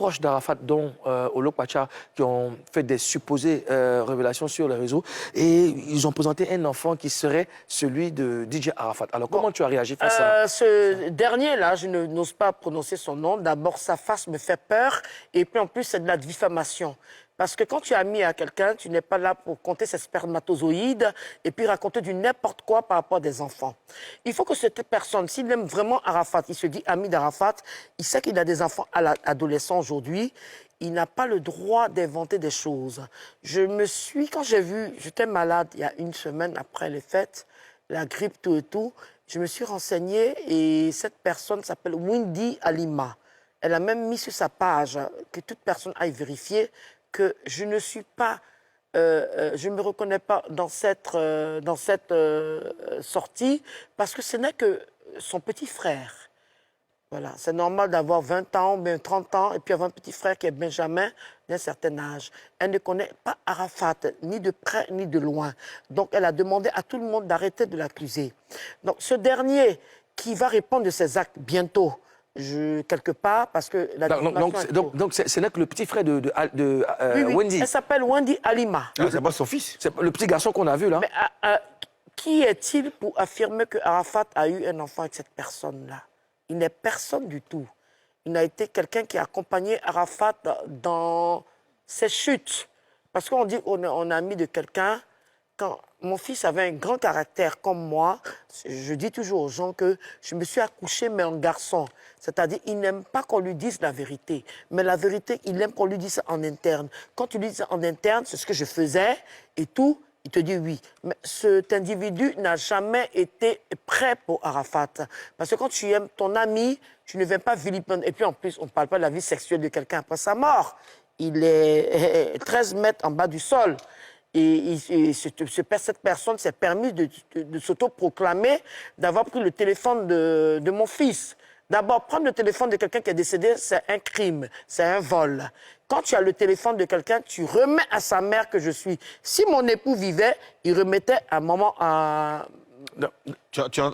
proches d'Arafat, dont Olof Pacha, qui ont fait des supposées révélations sur les réseaux. Et ils ont présenté un enfant qui serait celui de DJ Arafat. Alors, comment tu as réagi face à ce dernier-là, je n'ose pas prononcer son nom. D'abord, sa face me fait peur. Et puis, en plus, c'est de la diffamation. Parce que quand tu es ami à quelqu'un, tu n'es pas là pour compter ses spermatozoïdes et puis raconter du n'importe quoi par rapport à des enfants. Il faut que cette personne, s'il aime vraiment Arafat, il se dit ami d'Arafat, il sait qu'il a des enfants adolescents aujourd'hui, il n'a pas le droit d'inventer des choses. Quand j'ai vu, j'étais malade il y a une semaine après les fêtes, la grippe, tout et tout, je me suis renseignée et cette personne s'appelle Wendy Alima. Elle a même mis sur sa page que toute personne aille vérifier que je ne suis pas, je ne me reconnais pas dans cette sortie parce que ce n'est que son petit frère. Voilà, c'est normal d'avoir 20 ans, bien 30 ans, et puis avoir un petit frère qui est Benjamin d'un certain âge. Elle ne connaît pas Arafat, ni de près ni de loin. Donc, elle a demandé à tout le monde d'arrêter de l'accuser. Donc, ce dernier qui va répondre de ses actes bientôt, quelque part, parce que la donc ce n'est que le petit frère de oui, Wendy. Elle s'appelle Wendy Alima. Ah, c'est pas son fils. C'est le petit garçon qu'on a vu, là. Mais qui est-il pour affirmer que Arafat a eu un enfant avec cette personne-là? Il n'est personne du tout. Il a été quelqu'un qui a accompagné Arafat dans ses chutes. Parce qu'on dit qu'on est ami de quelqu'un. Quand mon fils avait un grand caractère comme moi, je dis toujours aux gens que je me suis accouché, mais en garçon. C'est-à-dire, il n'aime pas qu'on lui dise la vérité. Mais la vérité, il aime qu'on lui dise ça en interne. Quand tu lui dis ça en interne, c'est ce que je faisais et tout, il te dit oui. Mais cet individu n'a jamais été prêt pour Arafat. Parce que quand tu aimes ton ami, tu ne viens pas vilipender. Et puis en plus, on ne parle pas de la vie sexuelle de quelqu'un après sa mort. Il est 13 mètres en bas du sol. Et cette personne s'est permis de s'autoproclamer, d'avoir pris le téléphone de mon fils. D'abord, prendre le téléphone de quelqu'un qui est décédé, c'est un crime, c'est un vol. Quand tu as le téléphone de quelqu'un, tu remets à sa mère que je suis. Si mon époux vivait, il remettait un moment à...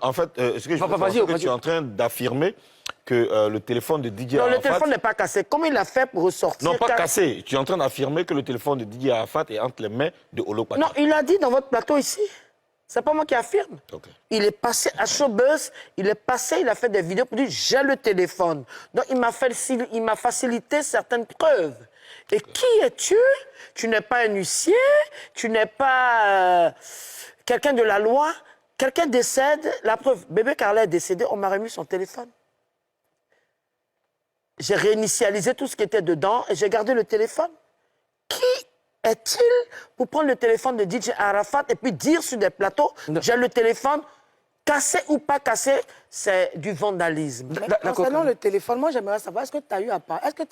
En fait, est-ce que tu es en train d'affirmer que le téléphone de Didier Arafat... Non, le téléphone n'est pas cassé. Comment il a fait pour ressortir... Non, pas cassé. Tu es en train d'affirmer que le téléphone de Didier Arafat est entre les mains de Olof Pacha. Non, il a dit dans votre plateau ici. C'est pas moi qui affirme. Okay. Il est passé à Showbuzz, il a fait des vidéos pour dire j'ai le téléphone. Donc il m'a facilité certaines preuves. Et qui es-tu? Tu n'es pas un huissier, tu n'es pas quelqu'un de la loi. Quelqu'un décède, la preuve, bébé Carla est décédé, on m'a remis son téléphone. J'ai réinitialisé tout ce qui était dedans et j'ai gardé le téléphone. Qui est-il pour prendre le téléphone de DJ Arafat et puis dire sur des plateaux, j'ai le téléphone, cassé ou pas cassé, c'est du vandalisme. Concernant le téléphone, moi j'aimerais savoir, est-ce que tu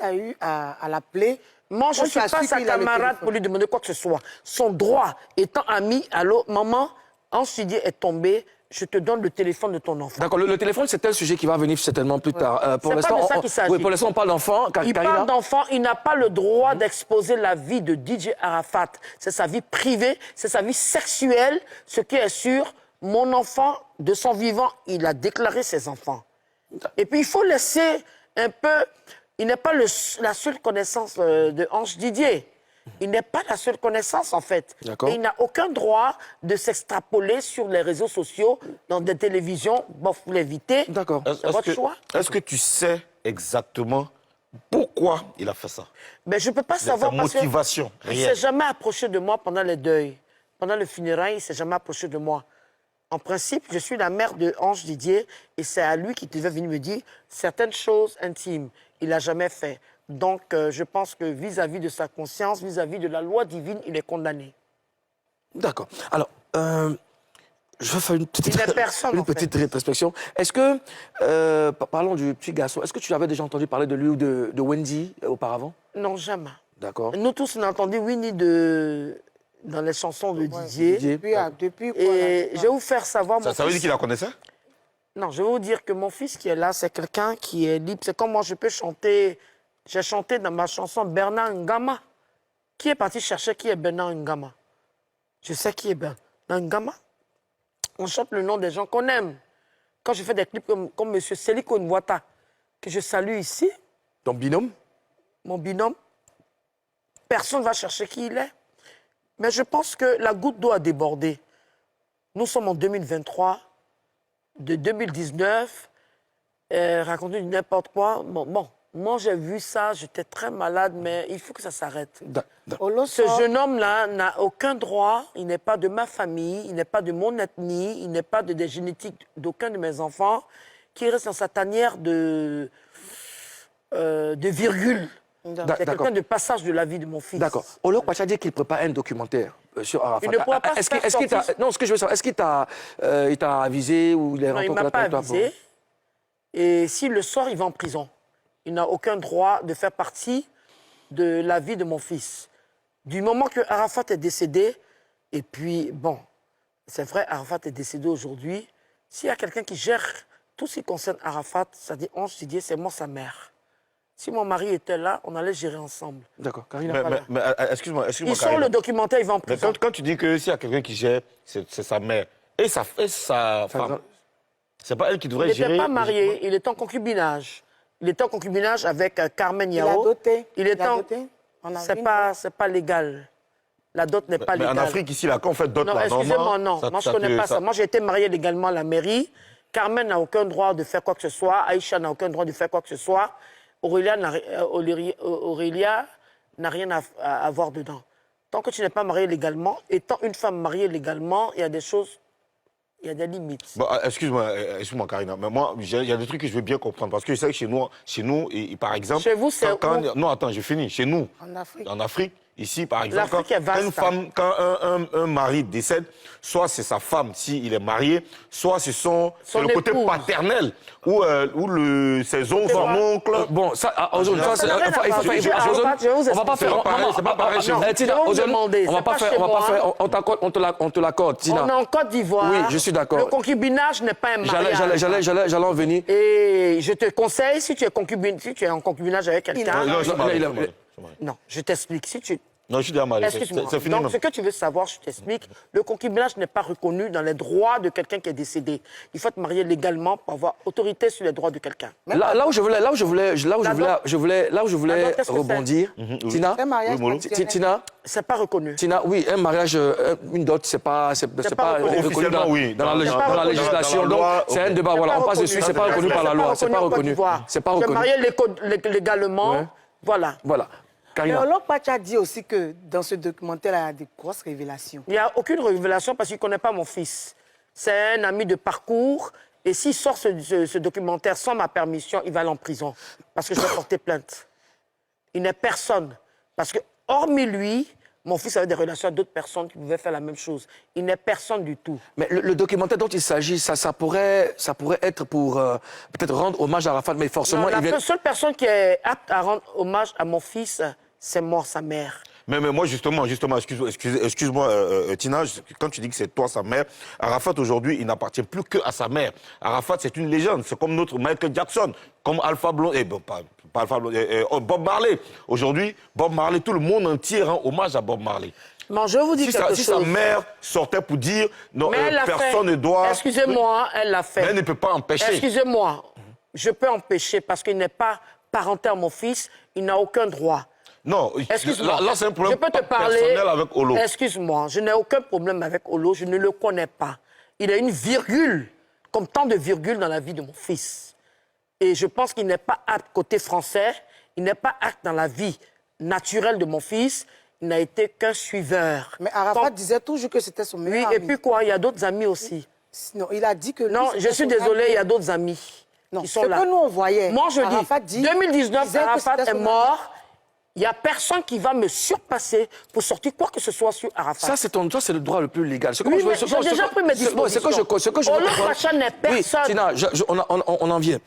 as eu à l'appeler? Moi, je ne suis pas sa camarade pour lui demander quoi que ce soit. Son droit, étant ami, allô, maman, Ange Didier est tombé, je te donne le téléphone de ton enfant. D'accord, le téléphone, c'est un sujet qui va venir certainement plus tard. Pour l'instant, pour l'instant, on parle d'enfant. Il parle d'enfant, il n'a pas le droit d'exposer la vie de DJ Arafat. C'est sa vie privée, c'est sa vie sexuelle. Ce qui est sûr, mon enfant, de son vivant, il a déclaré ses enfants. Et puis, il faut laisser un peu... Il n'est pas la seule connaissance de Ange Didier. Il n'est pas la seule connaissance, en fait. Et il n'a aucun droit de s'extrapoler sur les réseaux sociaux, dans des télévisions. Bon, vous l'évitez. D'accord. C'est votre choix. Est-ce que tu sais exactement pourquoi il a fait ça? Mais je ne peux pas savoir sa motivation parce qu'il ne s'est jamais approché de moi pendant les deuils. Pendant le funérail, il ne s'est jamais approché de moi. En principe, je suis la mère de Ange Didier et c'est à lui qui devait venir me dire certaines choses intimes. Il n'a jamais fait. Donc, je pense que vis-à-vis de sa conscience, vis-à-vis de la loi divine, il est condamné. D'accord. Alors, je vais faire une petite rétrospection. Est-ce que, parlons du petit garçon, est-ce que tu avais déjà entendu parler de lui ou de Wendy auparavant? Non, jamais. D'accord. Nous tous, on a entendu Winnie dans les chansons de Didier. Depuis quoi? Et je vais vous faire savoir... Ça veut dire qu'il la connaissait? Non, je vais vous dire que mon fils qui est là, c'est quelqu'un qui est libre. C'est comme moi, je peux chanter... J'ai chanté dans ma chanson Bernard Ngama. Qui est parti chercher qui est Bernard Ngama? Je sais qui est Bernard Ngama. On chante le nom des gens qu'on aime. Quand je fais des clips comme M. Seliko Nwata, que je salue ici. Ton binôme? mon binôme, personne ne va chercher qui il est. Mais je pense que la goutte d'eau a débordé. Nous sommes en 2023, de 2019, raconter n'importe quoi. Bon, moi j'ai vu ça, j'étais très malade, mais il faut que ça s'arrête. Ce jeune homme-là n'a aucun droit, il n'est pas de ma famille, il n'est pas de mon ethnie, il n'est pas des génétiques d'aucun de mes enfants, qui reste dans sa tanière de virgule. C'est quelqu'un de passage de la vie de mon fils. D'accord. Olof Pacha dit qu'il prépare un documentaire sur Arafat. Il ne pourra pas Non, ce que je veux savoir, est-ce qu'il t'a avisé ou il est rentré? Non, il ne m'a pas avisé. Et s'il le sort, il va en prison. Il n'a aucun droit de faire partie de la vie de mon fils. Du moment que Arafat est décédé, et puis, bon, c'est vrai, Arafat est décédé aujourd'hui. S'il y a quelqu'un qui gère tout ce qui concerne Arafat, ça dit Ange Didier, c'est moi sa mère. Si mon mari était là, on allait gérer ensemble. D'accord. Mais excuse-moi, il sort le documentaire, il va en prison. Mais quand tu dis que s'il y a quelqu'un qui gère, c'est sa mère et sa femme, c'est pas elle qui devrait gérer. Il n'était pas marié, il est en concubinage. Il est en concubinage avec Carmen Yao. Il a doté. Il est doté. C'est pas légal. La dot n'est pas légale. Mais en Afrique, ici, là, quand on fait dot, non, excusez-moi, non. Moi, je ne connais pas ça. Moi, j'ai été marié légalement à la mairie. Carmen n'a aucun droit de faire quoi que ce soit. Aïcha n'a aucun droit de faire quoi que ce soit. Aurélia n'a rien à voir dedans. Tant que tu n'es pas marié légalement, étant une femme mariée légalement, il y a des choses, il y a des limites. Bon, excuse-moi, Karina, mais moi, il y a des trucs que je veux bien comprendre. Parce que c'est vrai que chez nous et par exemple... Chez vous, c'est où? Non, attends, je finis. Chez nous, en Afrique, ici, par exemple, quand un mari décède, soit c'est sa femme s'il est marié, soit c'est le côté paternel ou ses oncles, son oncle. Bon, ça, aujourd'hui, on va pas faire. C'est pas pareil chez vous. On te l'accorde, Tina. On est en Côte d'Ivoire. Oui, je suis d'accord. Le concubinage n'est pas un mariage. J'allais en venir. Et je te conseille, si tu es en concubinage avec quelqu'un... Non, je t'explique. Non, je suis déjà marié. Excuse-moi. Donc, ce que tu veux savoir, je t'explique. Le concubinage n'est pas reconnu dans les droits de quelqu'un qui est décédé. Il faut être marié légalement pour avoir autorité sur les droits de quelqu'un. Là où je voulais rebondir, Tina. Tina. C'est pas reconnu. Tina, oui, un mariage, une dot, c'est pas reconnu dans la législation. Donc, c'est un débat. Voilà, on passe dessus. C'est pas reconnu par la loi. C'est pas reconnu. C'est pas reconnu. Tu es marié légalement. Voilà. Mais Olof Pacha dit aussi que dans ce documentaire, il y a des grosses révélations. Il n'y a aucune révélation parce qu'il ne connaît pas mon fils. C'est un ami de parcours. Et s'il sort ce documentaire sans ma permission, il va aller en prison. Parce que je vais porter plainte. Il n'est personne. Parce que, hormis lui, mon fils avait des relations avec d'autres personnes qui pouvaient faire la même chose. Il n'est personne du tout. Mais le documentaire dont il s'agit, ça pourrait être pour peut-être rendre hommage à Arafat, mais forcément... Non, la seule personne qui est apte à rendre hommage à mon fils, c'est mort, sa mère. Mais moi, justement, excuse-moi, Tina, quand tu dis que c'est toi, sa mère, Arafat, aujourd'hui, il n'appartient plus qu'à sa mère. Arafat, c'est une légende. C'est comme notre Michael Jackson, comme Alpha Blondy, Bob Marley. Aujourd'hui, Bob Marley, tout le monde entier rend hommage à Bob Marley. Bon, je vous dis quelque chose. Si sa mère sortait pour dire, non, personne ne doit... Excusez-moi, elle l'a fait. Mais elle ne peut pas empêcher. Excusez-moi, je peux empêcher parce qu'il n'est pas parenté à mon fils, il n'a aucun droit. Non, excuse-moi. Là, c'est un problème je peux te parler, personnel avec Olo. Excuse-moi, je n'ai aucun problème avec Olo, je ne le connais pas. Il a une virgule, comme tant de virgules dans la vie de mon fils. Et je pense qu'il n'est pas apte côté français, il n'est pas apte dans la vie naturelle de mon fils, il n'a été qu'un suiveur. Mais Arafat disait toujours que c'était son meilleur ami. Oui, et puis quoi, il y a d'autres amis aussi. Non, il a dit que... Non, je suis désolée, il y a d'autres amis qui sont là. Ce que nous, on voyait, moi, je dis, 2019, Arafat est mort. Il n'y a personne qui va me surpasser pour sortir quoi que ce soit sur Arafat. Ça, c'est le droit le plus légal. Oui, j'ai déjà pris mes dispositions. Olof Pacha n'est personne. Oui, Tina, on en vient.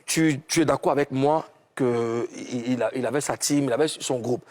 Tu es d'accord avec moi qu'il avait sa team, il avait son groupe.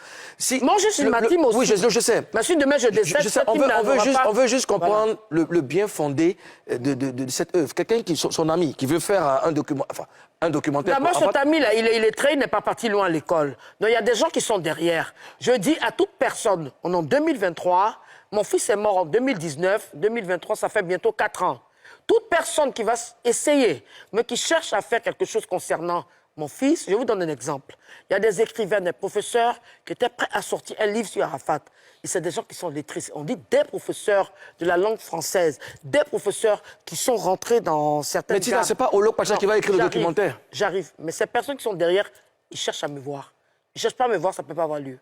Moi, je suis ma team aussi. Oui, je sais. Mais si demain je décède, on veut juste comprendre le bien fondé de cette œuvre. Quelqu'un son ami, qui veut faire un documentaire. D'abord, cet ami-là, il il n'est pas parti loin à l'école. Donc, il y a des gens qui sont derrière. Je dis à toute personne, on est en 2023, mon fils est mort en 2019, 2023, ça fait bientôt 4 ans. Toute personne qui va essayer, mais qui cherche à faire quelque chose concernant mon fils, je vous donne un exemple. Il y a des écrivains, des professeurs qui étaient prêts à sortir un livre sur Arafat. Et c'est des gens qui sont lettrés. On dit des professeurs de la langue française, des professeurs qui sont rentrés dans certaines... Mais Tina, ce n'est pas Olo Pacha qui va écrire le documentaire. J'arrive. Mais ces personnes qui sont derrière, ils cherchent à me voir. Ils ne cherchent pas à me voir, ça ne peut pas avoir lieu.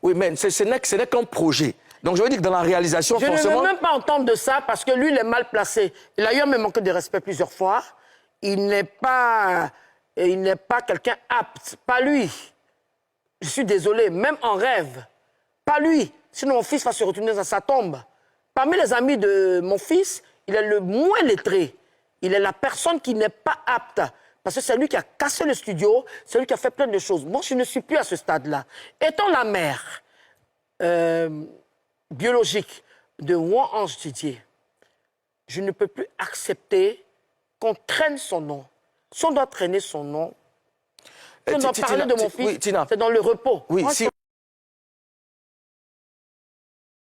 Oui, mais ce n'est qu'un projet. Donc je veux dire que dans la réalisation, je forcément... ne veux même pas entendre de ça parce que lui, il est mal placé. Il a eu à me manquer de respect plusieurs fois. Il n'est pas quelqu'un apte. Pas lui. Je suis désolé, même en rêve. Pas lui. Sinon, mon fils va se retourner dans sa tombe. Parmi les amis de mon fils, il est le moins lettré. Il est la personne qui n'est pas apte. Parce que c'est lui qui a cassé le studio, c'est lui qui a fait plein de choses. Moi, je ne suis plus à ce stade-là. Étant la mère biologique de Ouan-Ange Didier, je ne peux plus accepter qu'on traîne son nom. Si on doit traîner son nom, si on doit parler de mon fils, c'est dans le repos. Oui, moi, si